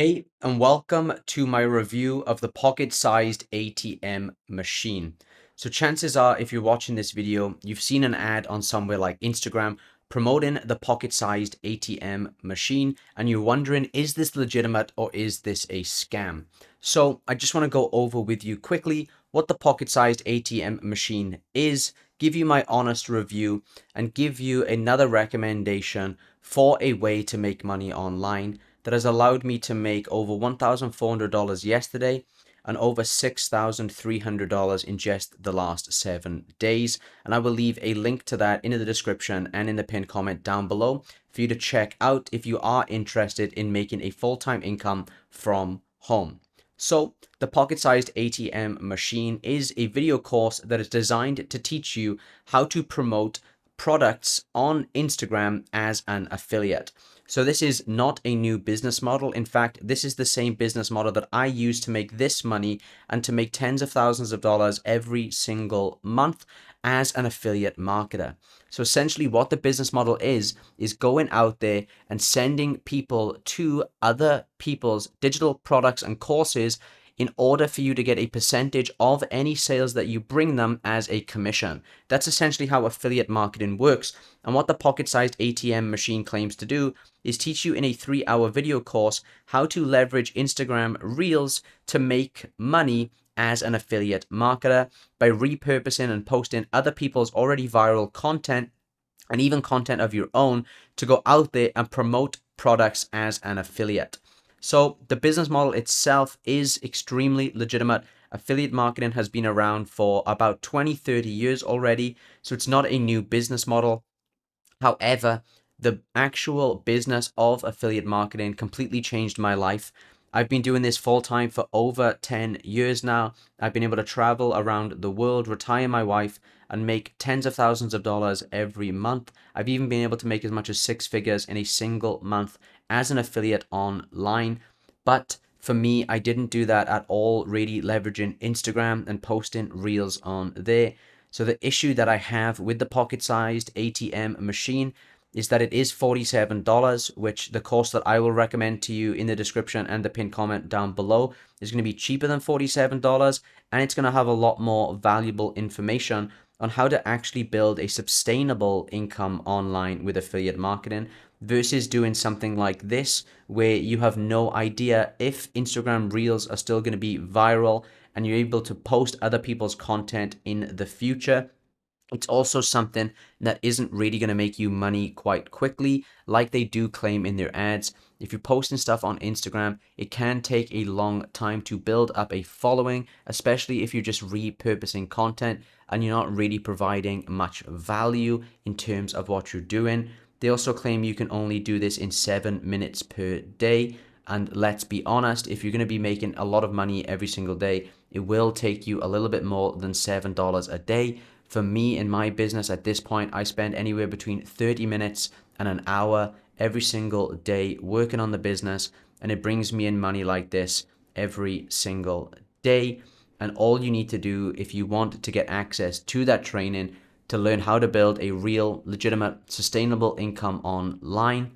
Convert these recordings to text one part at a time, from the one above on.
Hey, and welcome to my review of the Pocket Sized ATM Machine. So chances are, if you're watching this video, you've seen an ad on somewhere like Instagram promoting the Pocket Sized ATM Machine, and you're wondering, is this legitimate or is this a scam? So I just want to go over with you quickly what the Pocket Sized ATM Machine is, give you my honest review, and give you another recommendation for a way to make money online that has allowed me to make over $1,400 yesterday and over $6,300 in just the last 7 days. And I will leave a link to that in the description and in the pinned comment down below for you to check out if you are interested in making a full-time income from home. So the pocket-sized ATM machine is a video course that is designed to teach you how to promote products on Instagram as an affiliate. So this is not a new business model. In fact, this is the same business model that I use to make this money and to make tens of thousands of dollars every single month as an affiliate marketer. So essentially what the business model is going out there and sending people to other people's digital products and courses in order for you to get a percentage of any sales that you bring them as a commission. That's essentially how affiliate marketing works. And what the pocket-sized ATM machine claims to do is teach you in a 3-hour video course how to leverage Instagram Reels to make money as an affiliate marketer by repurposing and posting other people's already viral content and even content of your own to go out there and promote products as an affiliate. So the business model itself is extremely legitimate. Affiliate marketing has been around for about 20-30 years already, so it's not a new business model. However, the actual business of affiliate marketing completely changed my life. I've been doing this full time for over 10 years now. I've been able to travel around the world, retire my wife, and make tens of thousands of dollars every month. I've even been able to make as much as 6 figures in a single month as an affiliate online. But for me, I didn't do that at all, really leveraging Instagram and posting reels on there. So the issue that I have with the pocket-sized ATM machine is that it is $47, which the course that I will recommend to you in the description and the pinned comment down below is going to be cheaper than $47, and it's going to have a lot more valuable information on how to actually build a sustainable income online with affiliate marketing versus doing something like this where you have no idea if Instagram Reels are still going to be viral and you're able to post other people's content in the future. It's also something that isn't really going to make you money quite quickly, like they do claim in their ads. If you're posting stuff on Instagram, it can take a long time to build up a following, especially if you're just repurposing content and you're not really providing much value in terms of what you're doing. They also claim you can only do this in 7 minutes per day. And let's be honest, if you're going to be making a lot of money every single day, it will take you a little bit more than $7 a day. For me, in my business at this point, I spend anywhere between 30 minutes and an hour every single day working on the business, and it brings me in money like this every single day. And all you need to do if you want to get access to that training to learn how to build a real, legitimate, sustainable income online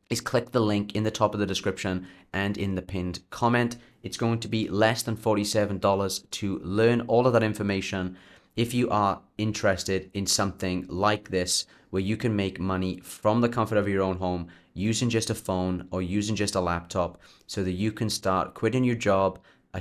is click the link in the top of the description and in the pinned comment. It's going to be less than $47 to learn all of that information if you are interested in something like this, where you can make money from the comfort of your own home using just a phone or using just a laptop, so that you can start quitting your job,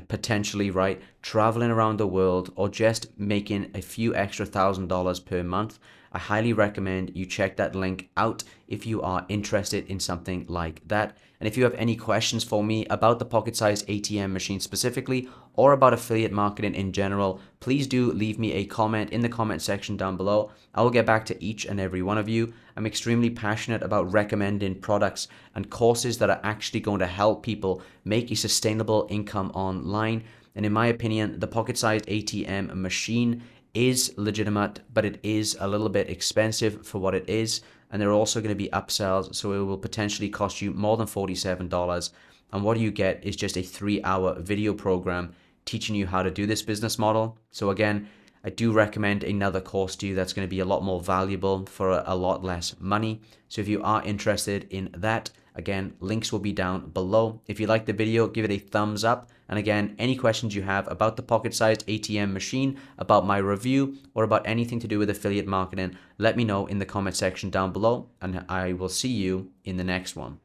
potentially, right, traveling around the world, or just making a few extra $1,000 per month. I highly recommend you check that link out if you are interested in something like that. And if you have any questions for me about the pocket-sized ATM machine specifically, or about affiliate marketing in general, please do leave me a comment in the comment section down below. I will get back to each and every one of you. I'm extremely passionate about recommending products and courses that are actually going to help people make a sustainable income online. And in my opinion, the pocket-sized ATM machine is legitimate, but it is a little bit expensive for what it is. And there are also going to be upsells, so it will potentially cost you more than $47. And what you get is just a 3-hour video program teaching you how to do this business model. So again, I do recommend another course to you that's going to be a lot more valuable for a lot less money. So if you are interested in that, Again, links will be down below. If you like the video, give it a thumbs up. And again, any questions you have about the pocket-sized ATM machine, about my review, or about anything to do with affiliate marketing, let me know in the comment section down below, and I will see you in the next one.